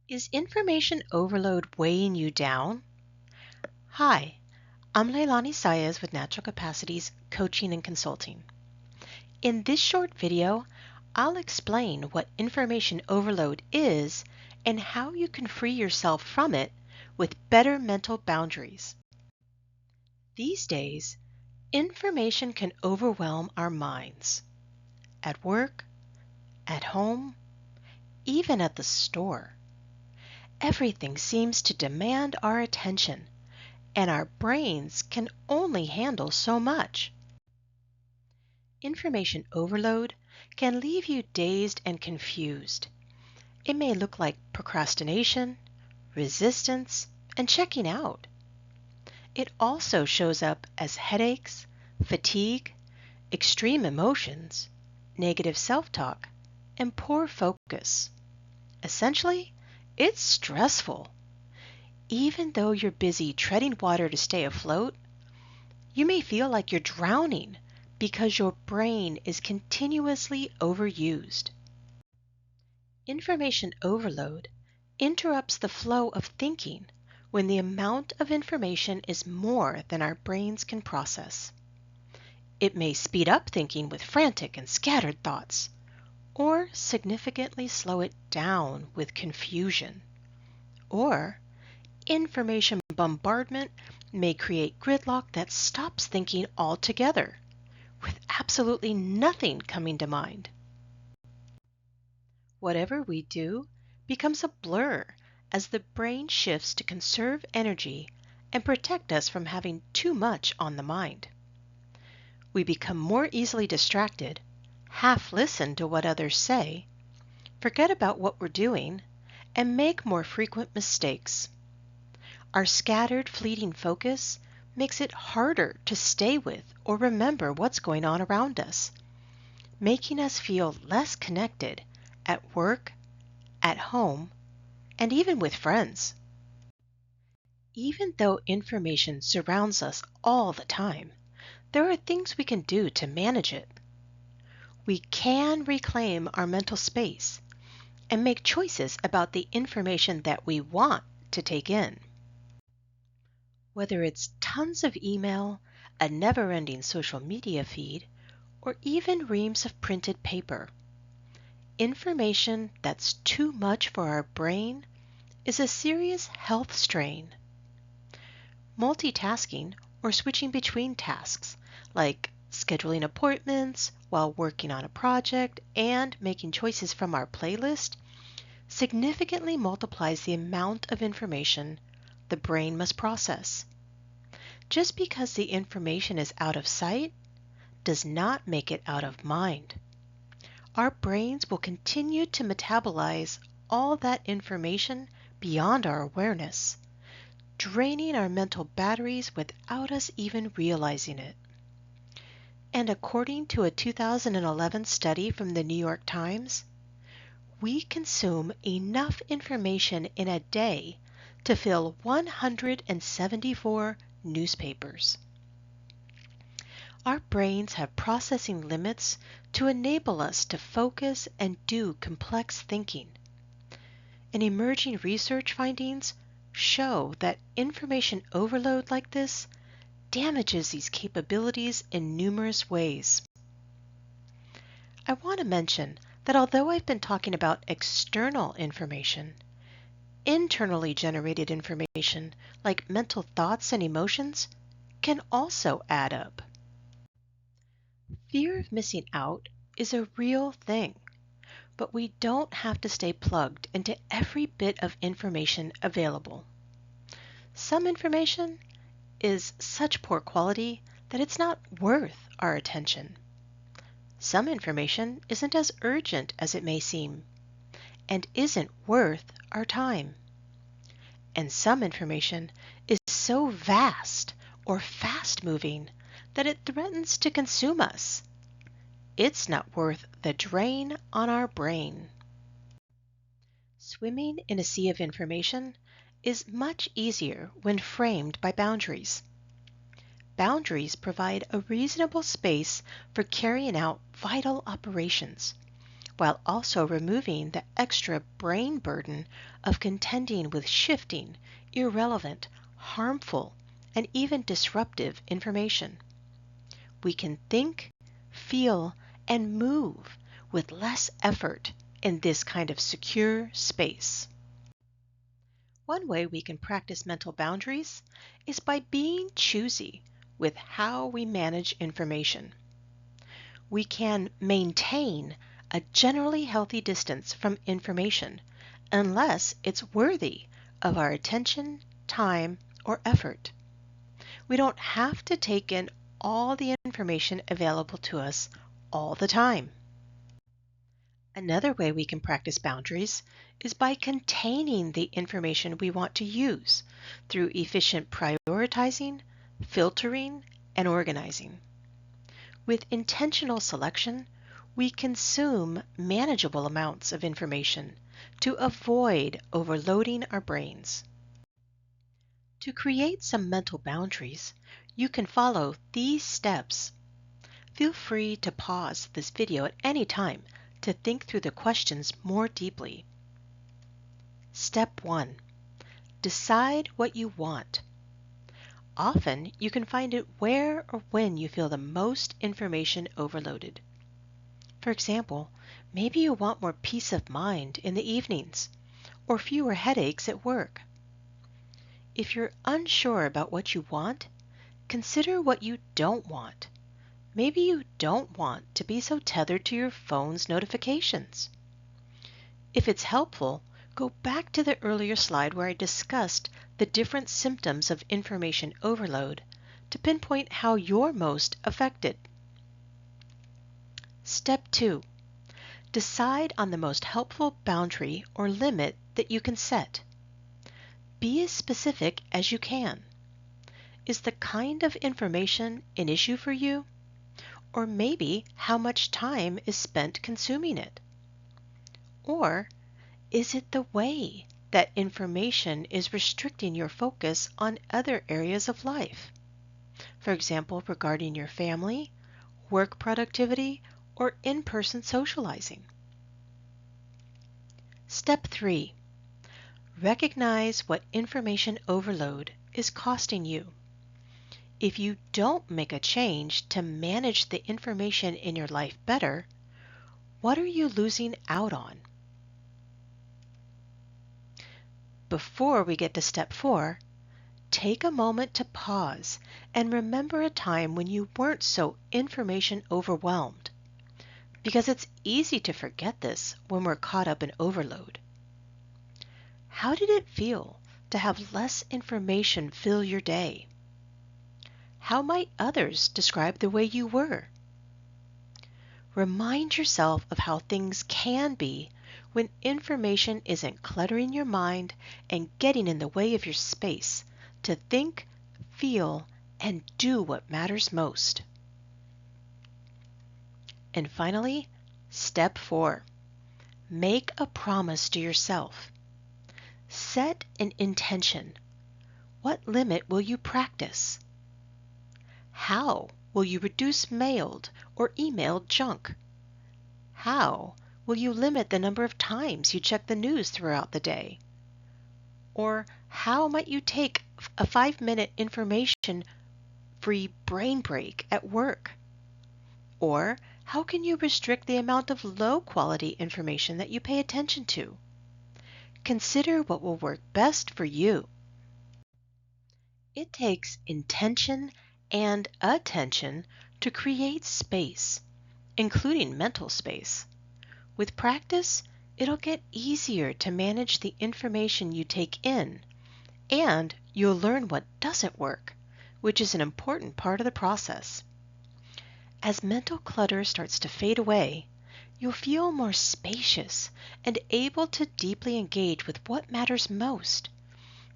Is information overload weighing you down? Hi, I'm Leilani Saez with Natural Capacities Coaching and Consulting. In this short video, I'll explain what information overload is and how you can free yourself from it with better mental boundaries. These days, information can overwhelm our minds. At work, at home, even at the store. Everything seems to demand our attention, and our brains can only handle so much. Information overload can leave you dazed and confused. It may look like procrastination, resistance, and checking out. It also shows up as headaches, fatigue, extreme emotions, negative self-talk, and poor focus. Essentially, it's stressful. Even though you're busy treading water to stay afloat, you may feel like you're drowning because your brain is continuously overused. Information overload interrupts the flow of thinking when the amount of information is more than our brains can process. It may speed up thinking with frantic and scattered thoughts, or significantly slow it down with confusion. Or information bombardment may create gridlock that stops thinking altogether, with absolutely nothing coming to mind. Whatever we do becomes a blur as the brain shifts to conserve energy and protect us from having too much on the mind. We become more easily distracted, half listen to what others say, forget about what we're doing, and make more frequent mistakes. Our scattered, fleeting focus makes it harder to stay with or remember what's going on around us, making us feel less connected at work, at home, and even with friends. Even though information surrounds us all the time, there are things we can do to manage it. We can reclaim our mental space and make choices about the information that we want to take in. Whether it's tons of email, a never-ending social media feed, or even reams of printed paper, information that's too much for our brain is a serious health strain. Multitasking or switching between tasks, like scheduling appointments while working on a project and making choices from our playlist, significantly multiplies the amount of information the brain must process. Just because the information is out of sight does not make it out of mind. Our brains will continue to metabolize all that information beyond our awareness, draining our mental batteries without us even realizing it. And according to a 2011 study from the New York Times, we consume enough information in a day to fill 174 newspapers. Our brains have processing limits to enable us to focus and do complex thinking. And emerging research findings show that information overload like this damages these capabilities in numerous ways. I want to mention that although I've been talking about external information, internally generated information like mental thoughts and emotions can also add up. Fear of missing out is a real thing, but we don't have to stay plugged into every bit of information available. Some information is such poor quality that it's not worth our attention. Some information isn't as urgent as it may seem and isn't worth our time. And some information is so vast or fast-moving that it threatens to consume us. It's not worth the drain on our brain. Swimming in a sea of information is much easier when framed by boundaries. Boundaries provide a reasonable space for carrying out vital operations while also removing the extra brain burden of contending with shifting, irrelevant, harmful, and even disruptive information. We can think, feel, and move with less effort in this kind of secure space. One way we can practice mental boundaries is by being choosy with how we manage information. We can maintain a generally healthy distance from information unless it's worthy of our attention, time, or effort. We don't have to take in all the information available to us all the time. Another way we can practice boundaries is by containing the information we want to use through efficient prioritizing, filtering, and organizing. With intentional selection, we consume manageable amounts of information to avoid overloading our brains. To create some mental boundaries, you can follow these steps. Feel free to pause this video at any time to think through the questions more deeply. Step 1. Decide what you want. Often, you can find it where or when you feel the most information overloaded. For example, maybe you want more peace of mind in the evenings or fewer headaches at work. If you're unsure about what you want, consider what you don't want. Maybe you don't want to be so tethered to your phone's notifications. If it's helpful, go back to the earlier slide where I discussed the different symptoms of information overload to pinpoint how you're most affected. Step 2. Decide on the most helpful boundary or limit that you can set. Be as specific as you can. Is the kind of information an issue for you? Or maybe how much time is spent consuming it? Or is it the way that information is restricting your focus on other areas of life? For example, regarding your family, work productivity, or in-person socializing. Step 3. Recognize what information overload is costing you. If you don't make a change to manage the information in your life better, what are you losing out on? Before we get to step 4, take a moment to pause and remember a time when you weren't so information overwhelmed, because it's easy to forget this when we're caught up in overload. How did it feel to have less information fill your day? How might others describe the way you were? Remind yourself of how things can be when information isn't cluttering your mind and getting in the way of your space to think, feel, and do what matters most. And finally, step 4. Make a promise to yourself. Set an intention. What limit will you practice? How will you reduce mailed or emailed junk? How will you limit the number of times you check the news throughout the day? Or how might you take a 5-minute information-free brain break at work? Or how can you restrict the amount of low-quality information that you pay attention to? Consider what will work best for you. It takes intention and attention to create space, including mental space. With practice, it'll get easier to manage the information you take in, and you'll learn what doesn't work, which is an important part of the process. As mental clutter starts to fade away, you'll feel more spacious and able to deeply engage with what matters most,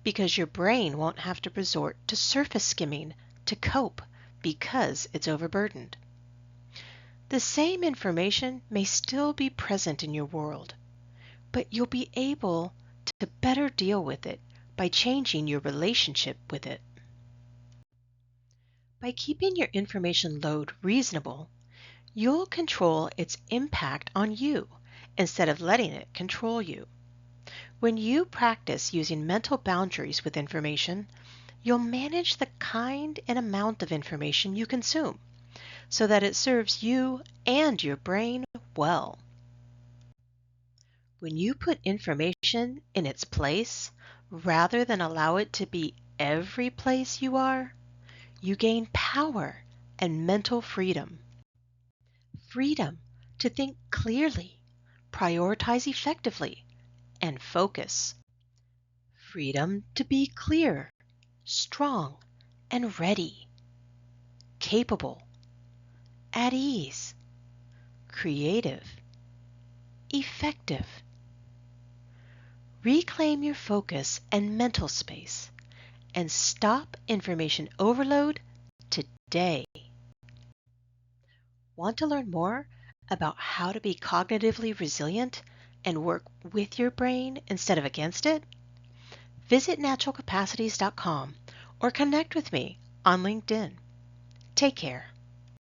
because your brain won't have to resort to surface skimming to cope because it's overburdened. The same information may still be present in your world, but you'll be able to better deal with it by changing your relationship with it. By keeping your information load reasonable, you'll control its impact on you instead of letting it control you. When you practice using mental boundaries with information, you'll manage the kind and amount of information you consume so that it serves you and your brain well. When you put information in its place, rather than allow it to be every place you are, you gain power and mental freedom. Freedom to think clearly, prioritize effectively, and focus. Freedom to be clear, strong, and ready. Capable, at ease, creative, effective. Reclaim your focus and mental space and stop information overload today. Want to learn more about how to be cognitively resilient and work with your brain instead of against it? Visit naturalcapacities.com or connect with me on LinkedIn. Take care.